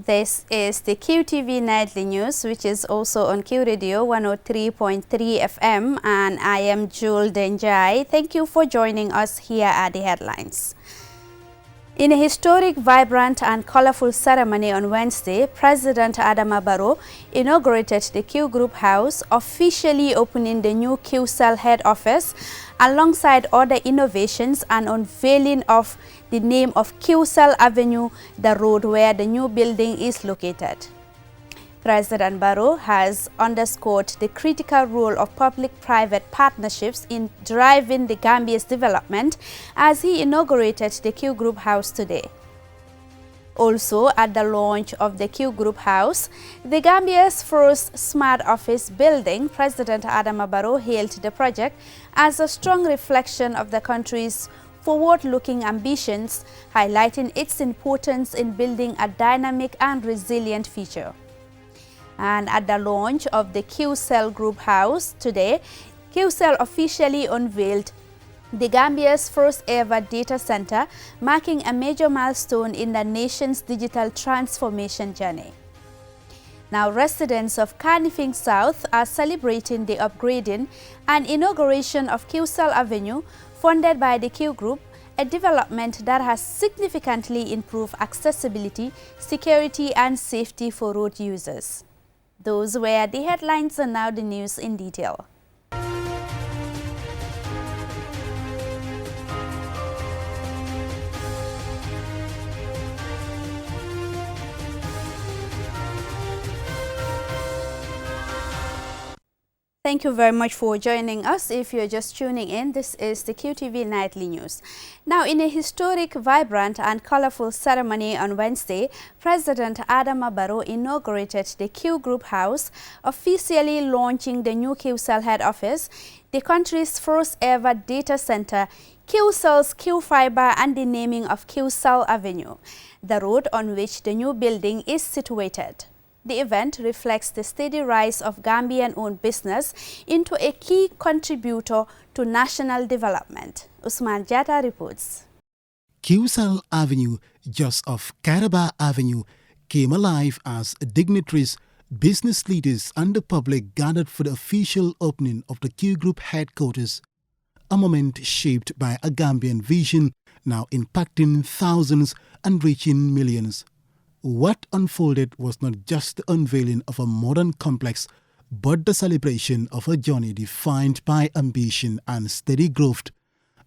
This is the QTV Nightly News, which is also on Q Radio 103.3 FM, and I am Jewel Denjai. Thank you for joining us. Here are the headlines. In a historic, vibrant and colorful ceremony on Wednesday, President Adama Barrow inaugurated the QGroup House, officially opening the new QCell head office, alongside other innovations and unveiling of the name of QCell Avenue, the road where the new building is located. President Barrow has underscored the critical role of public-private partnerships in driving the Gambia's development as he inaugurated the QGroup House today. Also, at the launch of the QGroup House, the Gambia's first smart office building, President Adama Barrow hailed the project as a strong reflection of the country's forward-looking ambitions, highlighting its importance in building a dynamic and resilient future. And at the launch of the QCell Group House today, QCell officially unveiled the Gambia's first ever data center, marking a major milestone in the nation's digital transformation journey. Now, residents of Carnifing South are celebrating the upgrading and inauguration of QCell Avenue, funded by the Q Group, a development that has significantly improved accessibility, security, and safety for road users. Those were the headlines, and now the news in detail. Thank you very much for joining us. If you're just tuning in, this is the QTV Nightly News. Now, in a historic, vibrant and colorful ceremony on Wednesday, President Adama Barrow inaugurated the Q Group House, officially launching the new QCell head office, the country's first ever data center, QCell's Q Fiber, and the naming of QCell Avenue, the road on which the new building is situated. The event reflects the steady rise of Gambian-owned business into a key contributor to national development. Usman Jata reports. QCell Avenue, just off Caraba Avenue, came alive as dignitaries, business leaders and the public gathered for the official opening of the Q Group headquarters, a moment shaped by a Gambian vision now impacting thousands and reaching millions. What unfolded was not just the unveiling of a modern complex, but the celebration of a journey defined by ambition and steady growth.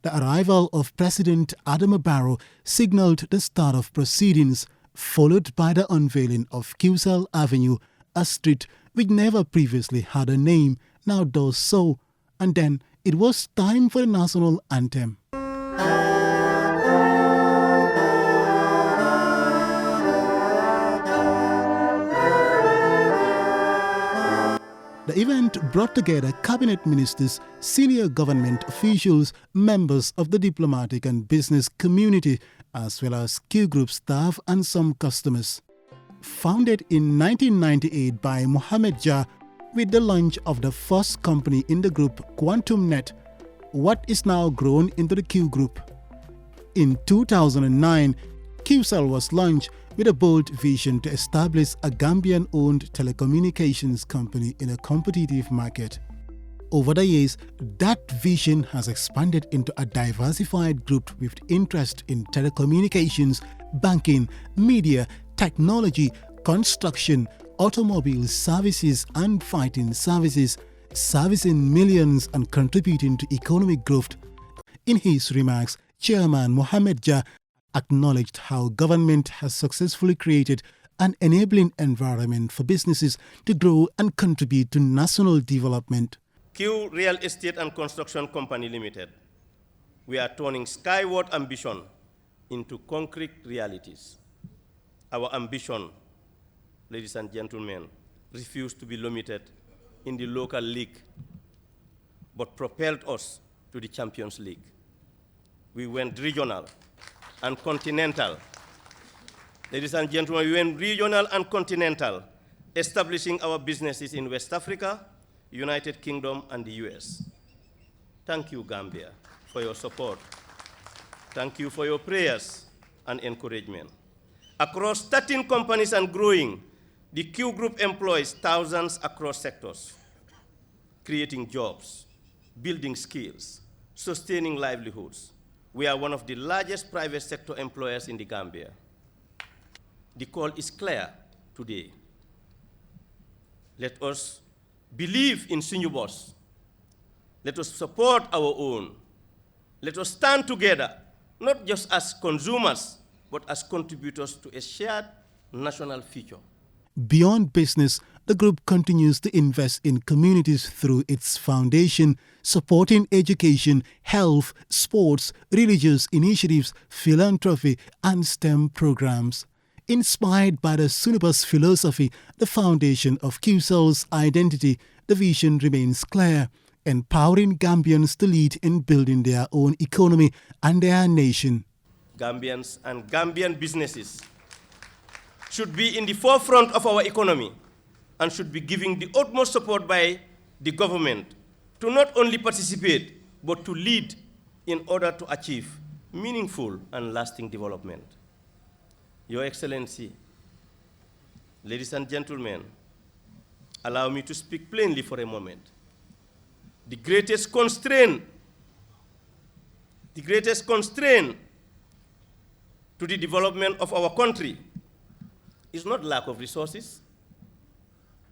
The arrival of President Adama Barrow signaled the start of proceedings, followed by the unveiling of QCell Avenue, a street which never previously had a name, now does so. And then it was time for the national anthem. The event brought together cabinet ministers, senior government officials, members of the diplomatic and business community, as well as Q Group staff and some customers. Founded in 1998 by Mohamed Jah, with the launch of the first company in the group, QuantumNet, what is now grown into the Q Group. In 2009, QCell was launched with a bold vision to establish a Gambian-owned telecommunications company in a competitive market. Over the years, that vision has expanded into a diversified group with interest in telecommunications, banking, media, technology, construction, automobile services and fighting services, servicing millions and contributing to economic growth. In his remarks, Chairman Mohamed Jah acknowledged how government has successfully created an enabling environment for businesses to grow and contribute to national development. Q Real Estate and Construction Company Limited. We are turning skyward ambition into concrete realities. Our ambition, ladies and gentlemen, refused to be limited in the local league, but propelled us to the Champions League. We went regional and continental. Ladies and gentlemen, we went regional and continental, establishing our businesses in West Africa, United Kingdom, and the US. Thank you, Gambia, for your support. Thank you for your prayers and encouragement. Across 13 companies and growing, the Q Group employs thousands across sectors, creating jobs, building skills, sustaining livelihoods. We are one of the largest private sector employers in the Gambia. The call is clear today. Let us believe in Sinubos. Let us support our own. Let us stand together, not just as consumers, but as contributors to a shared national future. Beyond business, the group continues to invest in communities through its foundation, supporting education, health, sports, religious initiatives, philanthropy, and STEM programs. Inspired by the Sunubus philosophy, the foundation of QCell's identity, the vision remains clear, empowering Gambians to lead in building their own economy and their nation. Gambians and Gambian businesses should be in the forefront of our economy and should be giving the utmost support by the government to not only participate, but to lead in order to achieve meaningful and lasting development. Your Excellency, ladies and gentlemen, allow me to speak plainly for a moment. The greatest constraint to the development of our country is not lack of resources.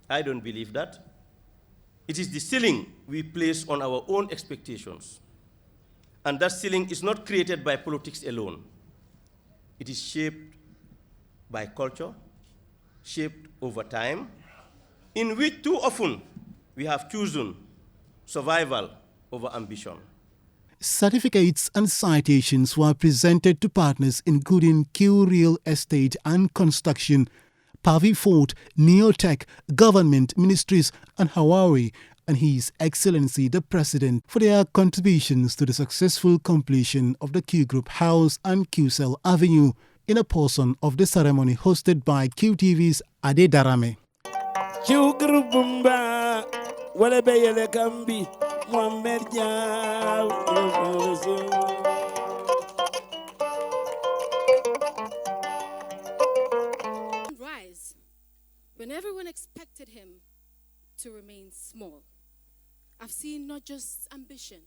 I don't believe that. It is the ceiling we place on our own expectations. And that ceiling is not created by politics alone. It is shaped by culture, shaped over time, in which too often we have chosen survival over ambition. Certificates and citations were presented to partners including Q Real Estate and Construction, Pavi Fort, Neotech, government ministries, and Hawaii, and His Excellency the President for their contributions to the successful completion of the Q Group House and QCell Avenue in a portion of the ceremony hosted by QTV's Ade Darame. QGroup wale beyele kambi Muhammad rise when everyone expected him to remain small. I've seen not just ambition,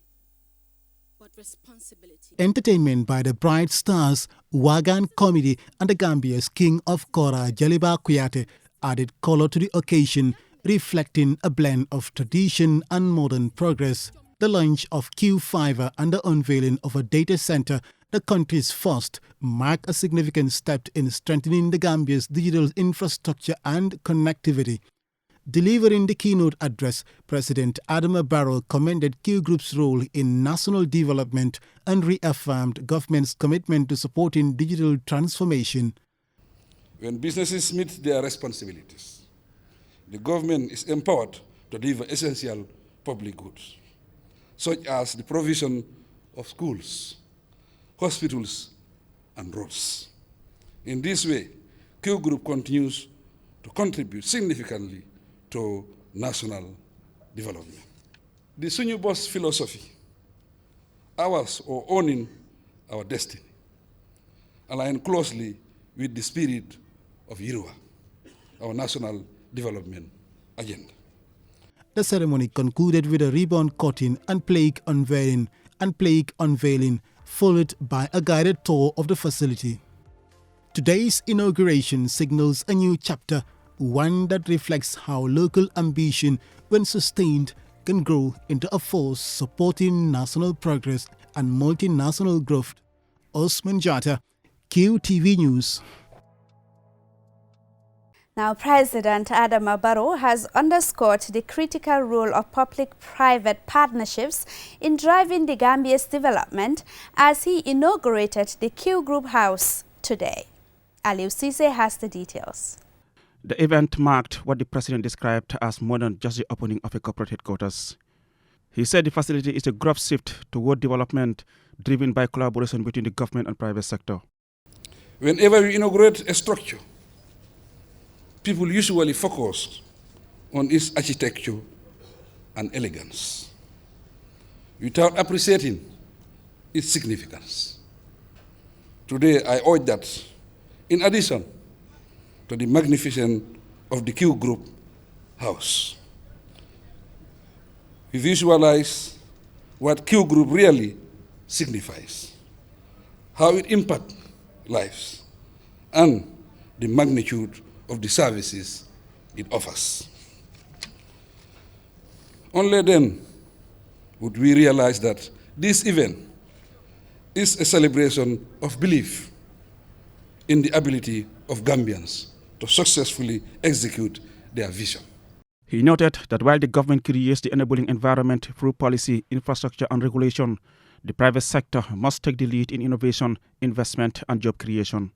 but responsibility. Entertainment by the Bright Stars, Wagan Comedy, and the Gambia's King of Kora, Jaliba Kuyate, added color to the occasion, reflecting a blend of tradition and modern progress. The launch of Q Fiber and the unveiling of a data center, the country's first, mark a significant step in strengthening the Gambia's digital infrastructure and connectivity. Delivering the keynote address, President Adama Barrow commended Q Group's role in national development and reaffirmed government's commitment to supporting digital transformation. When businesses meet their responsibilities, the government is empowered to deliver essential public goods, such as the provision of schools, hospitals, and roads. In this way, Q Group continues to contribute significantly to national development. The Sunubos philosophy, ours or owning our destiny, align closely with the spirit of Yirua, our national development agenda. The ceremony concluded with a ribbon cutting and plaque unveiling, followed by a guided tour of the facility. Today's inauguration signals a new chapter, one that reflects how local ambition, when sustained, can grow into a force supporting national progress and multinational growth. Osman Jata, QTV News. Now, President Adama Barrow has underscored the critical role of public-private partnerships in driving the Gambia's development as he inaugurated the Q Group House today. Aliu Sise has the details. The event marked what the president described as more than just the opening of a corporate headquarters. He said the facility is a growth shift toward development driven by collaboration between the government and private sector. Whenever we inaugurate a structure, people usually focus on its architecture and elegance, without appreciating its significance. Today, I urge that In addition to the magnificence of the QGroup house, we visualize what QGroup really signifies, how it impacts lives, and the magnitude of the services it offers. Only then would we realize that this event is a celebration of belief in the ability of Gambians to successfully execute their vision. He noted that while the government creates the enabling environment through policy, infrastructure and regulation, the private sector must take the lead in innovation, investment and job creation.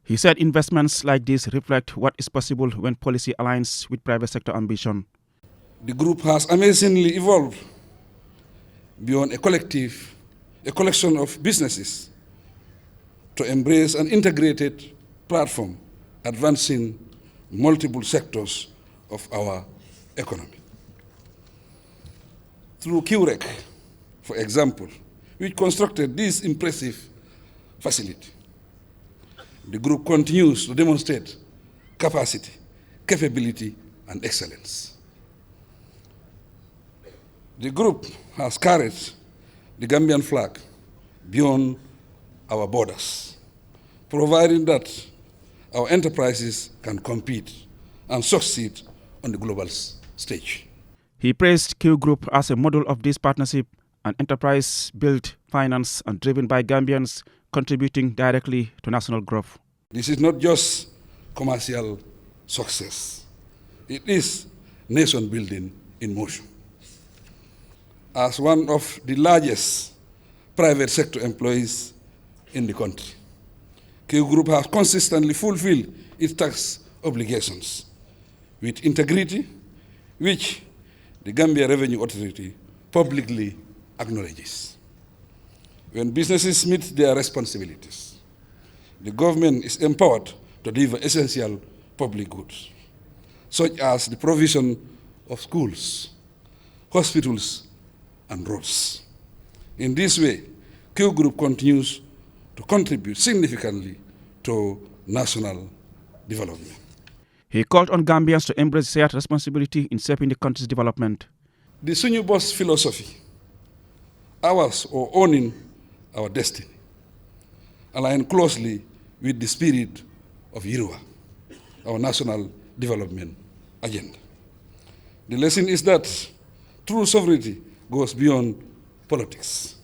He said investments like this reflect what is possible when policy aligns with private sector ambition. The group has amazingly evolved beyond a collection of businesses to embrace an integrated platform advancing multiple sectors of our economy. Through QREC, for example, which constructed this impressive facility, the group continues to demonstrate capacity, capability, and excellence. The group has carried the Gambian flag beyond our borders, providing that our enterprises can compete and succeed on the global stage. He praised QGroup as a model of this partnership, an enterprise built, financed and driven by Gambians, contributing directly to national growth. This is not just commercial success. It is nation building in motion. As one of the largest private sector employees in the country, QGroup has consistently fulfilled its tax obligations with integrity, which the Gambia Revenue Authority publicly acknowledges. When businesses meet their responsibilities, the government is empowered to deliver essential public goods, such as the provision of schools, hospitals, and roads. In this way, QGroup continues to contribute significantly to national development. He called on Gambians to embrace shared responsibility in shaping the country's development. The Sunyu Boss philosophy, ours or owning our destiny, align closely with the spirit of Yirwa, our national development agenda. The lesson is that true sovereignty goes beyond politics.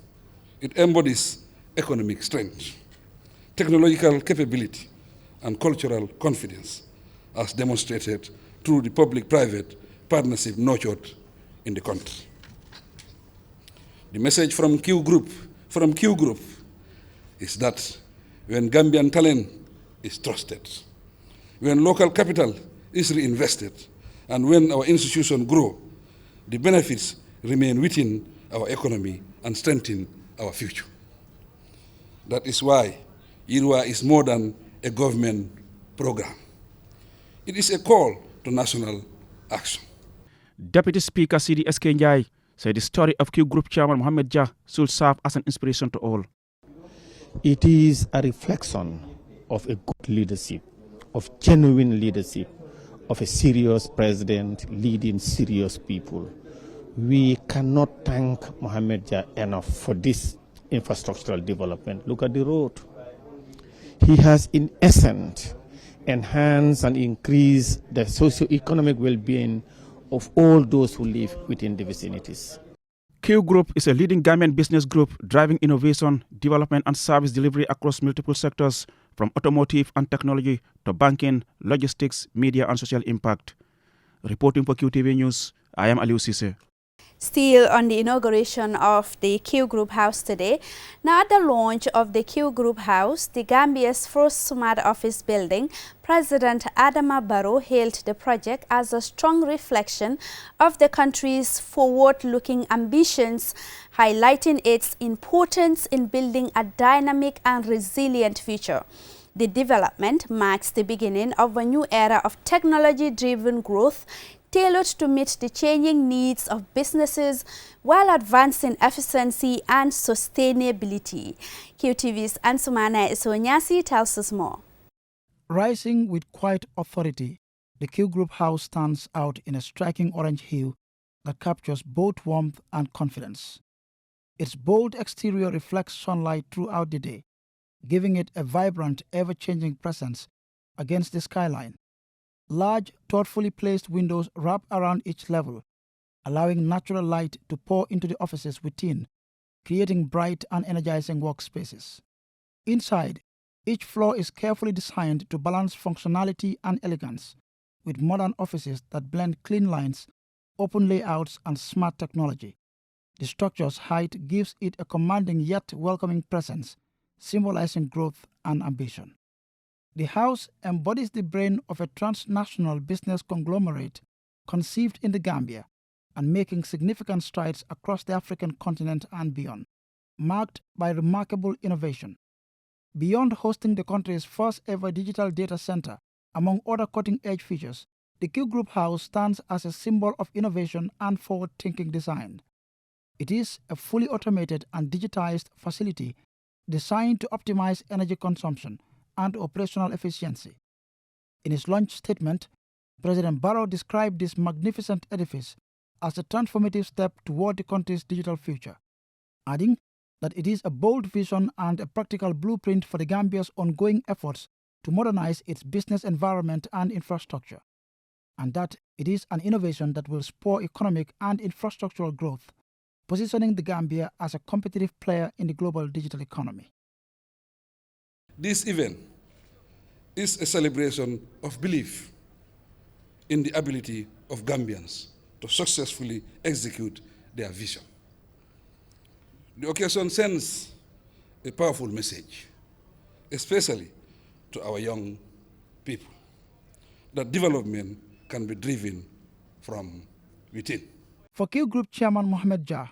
It embodies economic strength, technological capability, and cultural confidence, as demonstrated through the public-private partnership nurtured in the country. The message from QGroup is that when Gambian talent is trusted, when local capital is reinvested, and when our institutions grow, the benefits remain within our economy and strengthen our future. That is why Yirwa is more than a government program. It is a call to national action. Deputy Speaker C.D. Njai said the story of QGroup Chairman Mohamed Jah should serve as an inspiration to all. It is a reflection of a good leadership, of genuine leadership, of a serious president leading serious people. We cannot thank Mohamed Jah enough for this infrastructural development. Look at the road. He has, in essence, enhanced and increased the socio-economic well-being of all those who live within the vicinities. QGroup is a leading Gambian business group driving innovation, development and service delivery across multiple sectors, from automotive and technology to banking, logistics, media and social impact. Reporting for QTV News, I am Aliou Cisse. Still on the inauguration of the QGroup House today, now at the launch of the QGroup House, the Gambia's first smart office building, President Adama Barrow hailed the project as a strong reflection of the country's forward-looking ambitions, highlighting its importance in building a dynamic and resilient future. The development marks the beginning of a new era of technology-driven growth, tailored to meet the changing needs of businesses while advancing efficiency and sustainability. QTV's Ansumana Isonyasi tells us more. Rising with quiet authority, the QGroup house stands out in a striking orange hue that captures both warmth and confidence. Its bold exterior reflects sunlight throughout the day, giving it a vibrant, ever-changing presence against the skyline. Large, thoughtfully placed windows wrap around each level, allowing natural light to pour into the offices within, creating bright and energizing workspaces. Inside, each floor is carefully designed to balance functionality and elegance, with modern offices that blend clean lines, open layouts, and smart technology. The structure's height gives it a commanding yet welcoming presence, symbolizing growth and ambition. The house embodies the brain of a transnational business conglomerate conceived in the Gambia and making significant strides across the African continent and beyond, marked by remarkable innovation. Beyond hosting the country's first ever digital data center, among other cutting-edge features, the QGroup house stands as a symbol of innovation and forward-thinking design. It is a fully automated and digitized facility designed to optimize energy consumption and operational efficiency. In his launch statement, President Barrow described this magnificent edifice as a transformative step toward the country's digital future, adding that it is a bold vision and a practical blueprint for the Gambia's ongoing efforts to modernize its business environment and infrastructure, and that it is an innovation that will spur economic and infrastructural growth, positioning the Gambia as a competitive player in the global digital economy. This event is a celebration of belief in the ability of Gambians to successfully execute their vision. The occasion sends a powerful message, especially to our young people, that development can be driven from within. For QGroup Chairman Mohamed Jah,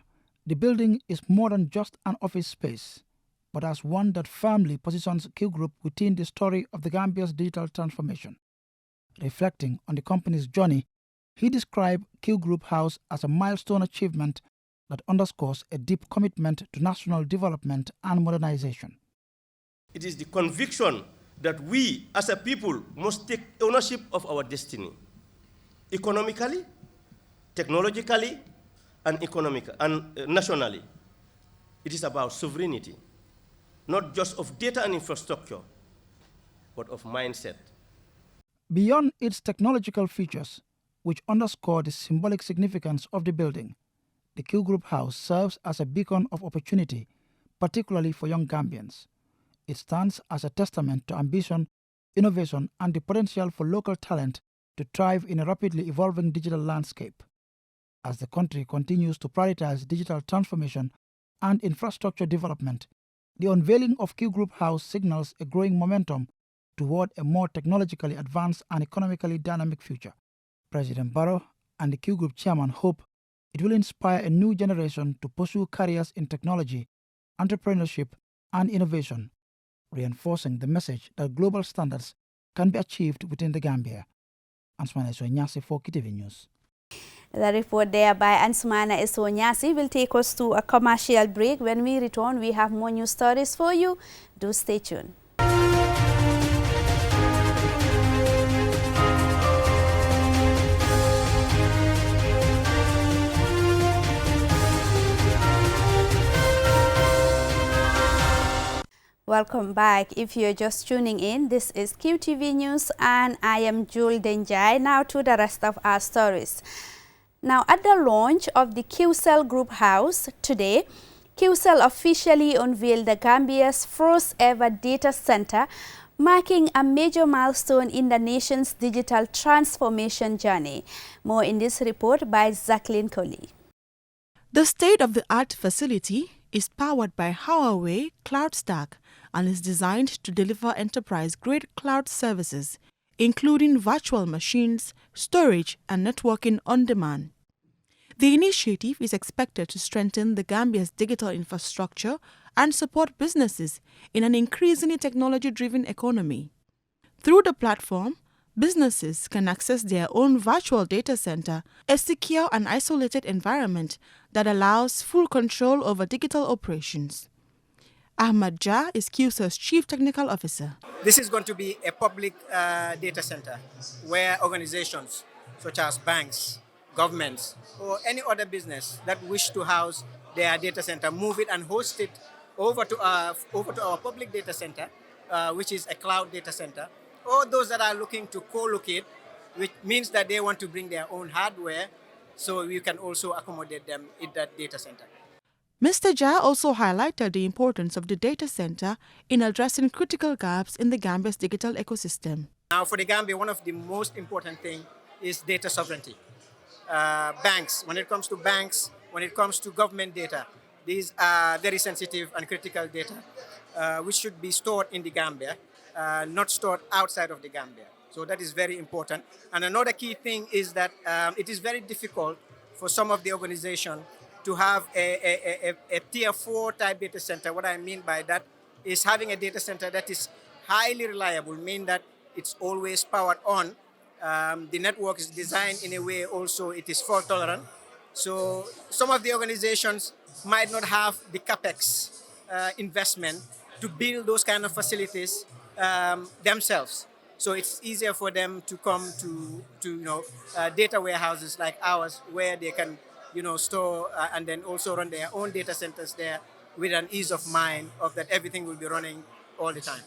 the building is more than just an office space, but as one that firmly positions QGroup within the story of the Gambia's digital transformation. Reflecting on the company's journey, he described QGroup House as a milestone achievement that underscores a deep commitment to national development and modernization. It is the conviction that we as a people must take ownership of our destiny, economically, technologically, and nationally. It is about sovereignty, not just of data and infrastructure, but of mindset. Beyond its technological features, which underscore the symbolic significance of the building, the QGroup House serves as a beacon of opportunity, particularly for young Gambians. It stands as a testament to ambition, innovation, and the potential for local talent to thrive in a rapidly evolving digital landscape. As the country continues to prioritize digital transformation and infrastructure development, the unveiling of QGroup House signals a growing momentum toward a more technologically advanced and economically dynamic future. President Barrow and the QGroup chairman hope it will inspire a new generation to pursue careers in technology, entrepreneurship, and innovation, reinforcing the message that global standards can be achieved within the Gambia. Ansumana Isonyasi for Qtv News. The report there by Ansumana Isonyasi will take us to a commercial break. When we return, we have more news stories for you. Do stay tuned. Welcome back. If you're just tuning in, this is QTV News and I am Jul Denjai. Now to the rest of our stories. Now, at the launch of the QCell Group House today, QCell officially unveiled the Gambia's first ever data center, marking a major milestone in the nation's digital transformation journey. More in this report by Jacqueline Coley. The state-of-the-art facility is powered by Huawei Cloud Stack and is designed to deliver enterprise-grade cloud services, including virtual machines, storage, and networking on demand. The initiative is expected to strengthen the Gambia's digital infrastructure and support businesses in an increasingly technology-driven economy. Through the platform, businesses can access their own virtual data center, a secure and isolated environment that allows full control over digital operations. Ahmad Jah is QCell's Chief Technical Officer. This is going to be a public data center where organizations such as banks, governments, or any other business that wish to house their data center, move it and host it over to our public data center, which is a cloud data center, or those that are looking to co-locate, which means that they want to bring their own hardware, so you can also accommodate them in that data center. Mr. Jah also highlighted the importance of the data center in addressing critical gaps in the Gambia's digital ecosystem. Now, for the Gambia, one of the most important things is data sovereignty. Banks, when it comes to banks, when it comes to government data, these are very sensitive and critical data, which should be stored in the Gambia, not stored outside of the Gambia. So that is very important. And another key thing is that it is very difficult for some of the organizations to have a tier 4 type data center. What I mean by that is having a data center that is highly reliable, mean that it's always powered on. The network is designed in a way also it is fault tolerant. So some of the organizations might not have the capex investment to build those kind of facilities themselves. So it's easier for them to come to data warehouses like ours, where they can store and then also run their own data centers there with an ease of mind of that everything will be running all the time.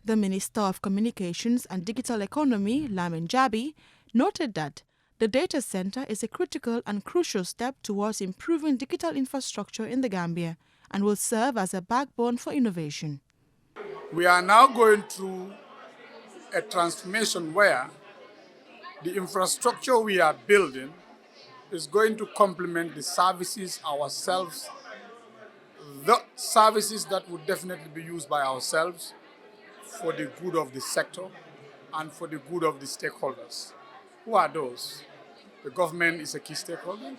The Minister of Communications and Digital Economy, Lamin Jabi, noted that the data center is a critical and crucial step towards improving digital infrastructure in the Gambia and will serve as a backbone for innovation. We are now going through a transformation where the infrastructure we are building is going to complement the services ourselves, the services that would definitely be used by ourselves for the good of the sector and for the good of the stakeholders. Who are those? The government is a key stakeholder.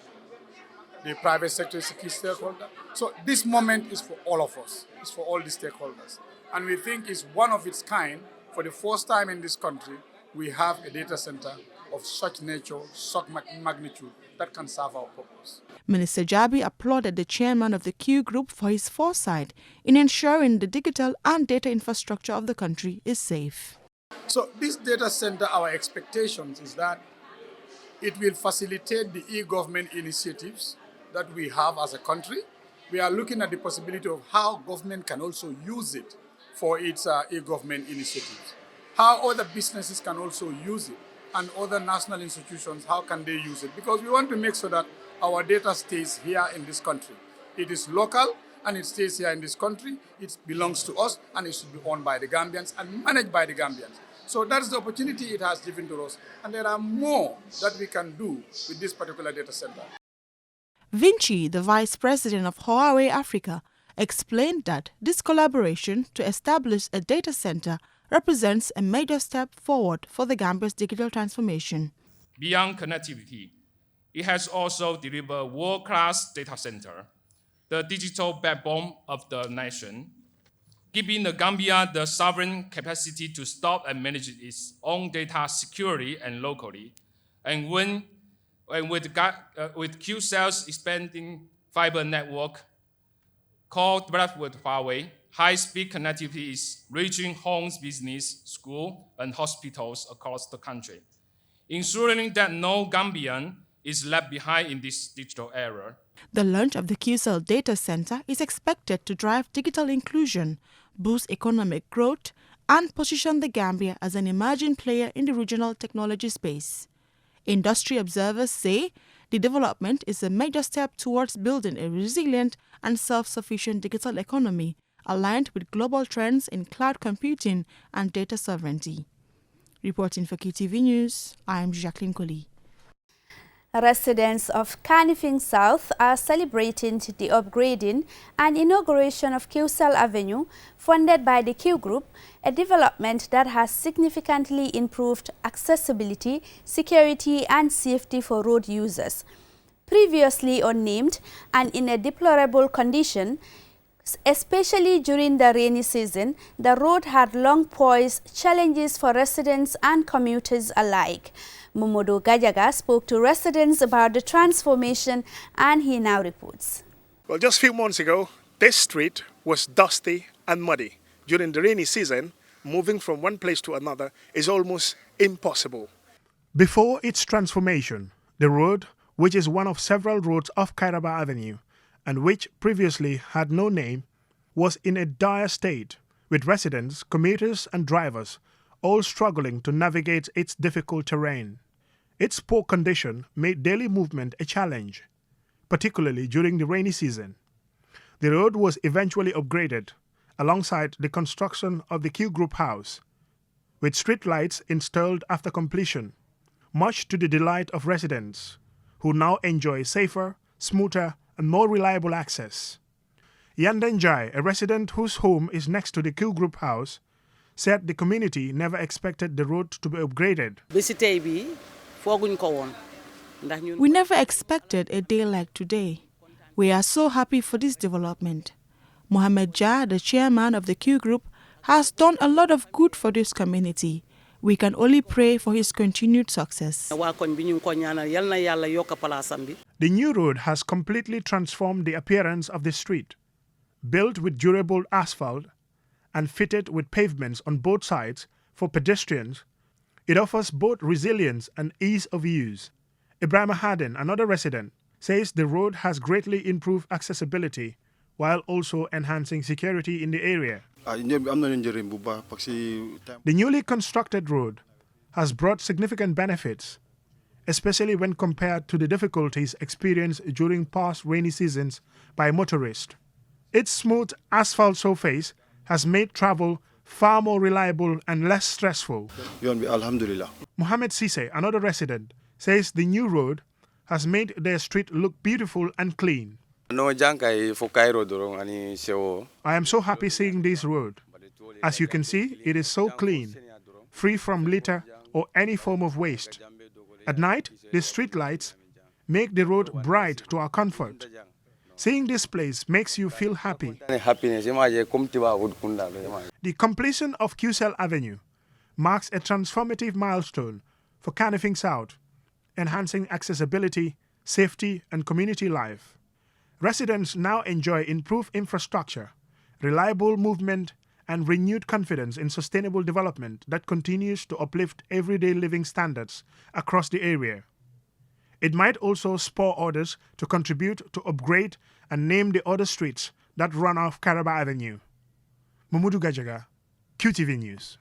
The private sector is a key stakeholder. So this moment is for all of us. It's for all the stakeholders. And we think it's one of its kind. For the first time in this country, we have a data center of such nature, such magnitude that can serve our purpose. Minister Jabi applauded the chairman of the QGroup for his foresight in ensuring the digital and data infrastructure of the country is safe. So this data center, our expectations is that it will facilitate the e-government initiatives that we have as a country. We are looking at the possibility of how government can also use it for its e-government initiatives. How other businesses can also use it, and other national institutions, how can they use it? Because we want to make sure that our data stays here in this country. It is local and it stays here in this country. It belongs to us and it should be owned by the Gambians and managed by the Gambians. So that is the opportunity it has given to us. And there are more that we can do with this particular data center. Vinci, the Vice President of Huawei Africa, explained that this collaboration to establish a data center represents a major step forward for the Gambia's digital transformation. Beyond connectivity, it has also delivered a world-class data center, the digital backbone of the nation, giving the Gambia the sovereign capacity to stop and manage its own data securely and locally. And with QCell's expanding fiber network, co-developed with Huawei, high-speed connectivity is reaching homes, business, schools, and hospitals across the country, ensuring that no Gambian is left behind in this digital era. The launch of the QCell data center is expected to drive digital inclusion, boost economic growth, and position the Gambia as an emerging player in the regional technology space. Industry observers say the development is a major step towards building a resilient and self-sufficient digital economy aligned with global trends in cloud computing and data sovereignty. Reporting for QTV News, I am Jacqueline Collie. Residents of Canifing South are celebrating the upgrading and inauguration of QCell Avenue, funded by the QGroup, a development that has significantly improved accessibility, security and safety for road users. Previously unnamed and in a deplorable condition, especially during the rainy season, the road had long posed challenges for residents and commuters alike. Momodo Gajaga spoke to residents about the transformation and he now reports. Well, just a few months ago, This street was dusty and muddy. During the rainy season, moving from one place to another is almost impossible. Before its transformation, the road, which is one of several roads off Kairaba Avenue and which previously had no name, was in a dire state, with residents, commuters and drivers all struggling to navigate its difficult terrain. Its poor condition made daily movement a challenge, particularly during the rainy season. The road was eventually upgraded alongside the construction of the QGroup house, with street lights installed after completion, much to the delight of residents, who now enjoy safer, smoother, and more reliable access. Yandenjai, a resident whose home is next to the QGroup house, said the community never expected the road to be upgraded. We never expected a day like today. We are so happy for this development. Mohammed Jah, the chairman of the QGroup, has done a lot of good for this community. We can only pray for his continued success. The new road has completely transformed the appearance of the street. Built with durable asphalt and fitted with pavements on both sides for pedestrians, it offers both resilience and ease of use. Ibrahim Haden, another resident, says the road has greatly improved accessibility while also enhancing security in the area. The newly constructed road has brought significant benefits, especially when compared to the difficulties experienced during past rainy seasons by motorists. Its smooth asphalt surface has made travel far more reliable and less stressful. Mohammed Sise, another resident, says the new road has made their street look beautiful and clean. I am so happy seeing this road. As you can see, it is so clean, free from litter or any form of waste. At night, the street lights make the road bright to our comfort. Seeing this place makes you feel happy. The completion of QCell Avenue marks a transformative milestone for Kanifing South, enhancing accessibility, safety, and community life. Residents now enjoy improved infrastructure, reliable movement, and renewed confidence in sustainable development that continues to uplift everyday living standards across the area. It might also spur others to contribute to upgrade and name the other streets that run off Kairaba Avenue. Mamudu Gajaga, QTV News.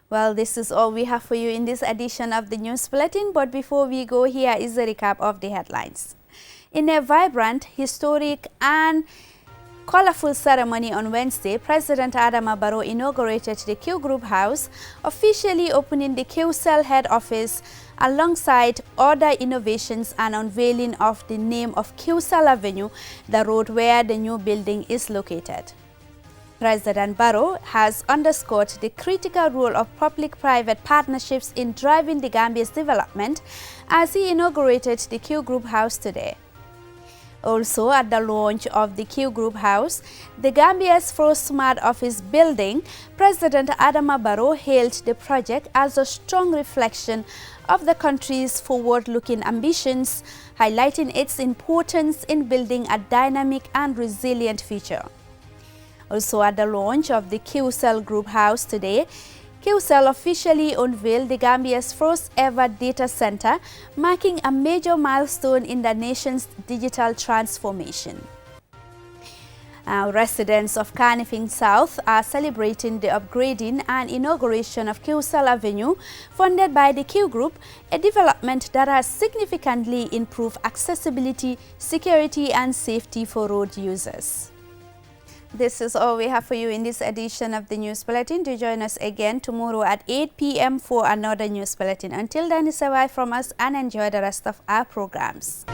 Well, this is all we have for you in this edition of the News Bulletin, but before we go, here is a recap of the headlines. In a vibrant, historic and colorful ceremony on Wednesday, President Adama Barrow inaugurated the QGroup house, officially opening the QCell head office alongside other innovations and unveiling of the name of QCell Avenue, the road where the new building is located. President Barrow has underscored the critical role of public-private partnerships in driving the Gambia's development as he inaugurated the QGroup house today. Also, at the launch of the QGroup house, the Gambia's first smart office building, President Adama Barrow hailed the project as a strong reflection of the country's forward-looking ambitions, highlighting its importance in building a dynamic and resilient future. Also, at the launch of the QCell Group house today, QCell officially unveiled the Gambia's first ever data center, marking a major milestone in the nation's digital transformation. Residents of Kanifing South are celebrating the upgrading and inauguration of QCell Avenue, funded by the QGroup, a development that has significantly improved accessibility, security, and safety for road users. This is all we have for you in this edition of the News Bulletin. Do join us again tomorrow at 8 p.m. for another News Bulletin. Until then, it's a bye from us and enjoy the rest of our programs.